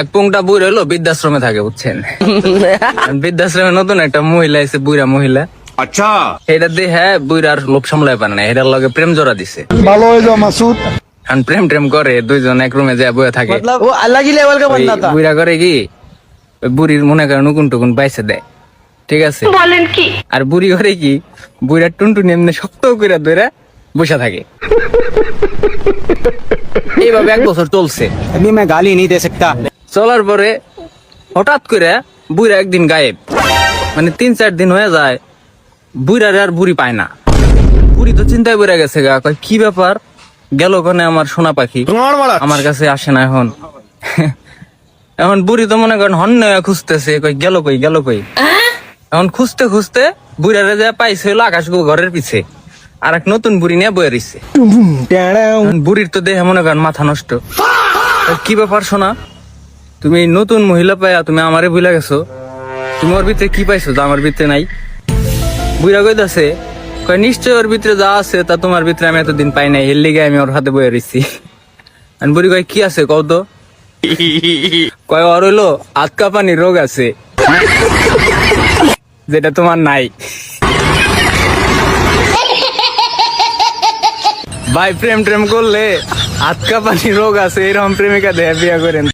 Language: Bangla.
এক পুংটা বুড়ি হলো বৃদ্ধাশ্রমে থাকে বুঝছেন। বৃদ্ধাশ্রমে নতুন একটা মহিলা এসে, বুড়া মহিলা। अच्छा এটা দিয়ে বুড়ার লোভ সামলাই পারে না, এটার লগে প্রেম জোড়া দিছে। ভালো হয়ে যাও মাসুদ। এখন প্রেম টেম করে, দুইজন এক রুমে যায় বয়ে থাকে। वो अलग ही लेवल का ওই बंदा था। বুড়া করে কি, ওই বুড়ির মনে করেন উকুন টুকুন বাইসে দেয়, ঠিক আছে। বলেন কি? আর বুড়ি করে কি, বুড়া টুনটুনি এমনি শক্ত করে ধরে বসে থাকে। এইভাবে 1 বছর চলছে। अभी मैं गाली नहीं दे सकता। চলার পরে হঠাৎ করে বুড়া একদিন গায়েব, মানে 3-4 দিন হয়ে যায়, বুড়ারে আর বুড়ি পায় না। বুড়ি তো চিন্তায় পড়ে গেছে গা, কয় কি ব্যাপার, গেল কোনে আমার সোনা পাখি, আমার কাছে আসে না এখন। এখন বুড়ি তো মনে করেন হন্য খুঁজতেছে, কই গেল কই গেল কই। এখন খুঁজতে খুঁজতে বুড়ারে যা পাইছে হলো আকাশ ঘরের পিছে, আর এক নতুন বুড়ি নিয়ে বয়ে রইছে। এখন বুড়ির তো দেহে মনে করেন মাথা নষ্ট। কয়, কি ব্যাপার সোনা, তুমি এই নতুন মহিলা পাইয়া তুমি আমারে ভুলে গেছো, তুমি ওর ভিতরে কি পাইছো যা আমার ভিতরে নাই? বুড়া কইতাছে, কয় নিশ্চয় ওর ভিতরে যা আছে তা তোমার ভিতরে আমি এতদিন পাই নাই, এর লিগে আমি ওর হাতে বয়ে রইছি। আর বুড়ি কয় কি আছে কও তো? কয় ওর হইলো আতকা পানি রোগ আছে, যেটা তোমার নাই। ভাই প্রেম করলে আতকা পানি রোগ আছে, এরকম প্রেমিকা দেয়া বিয়া করেন।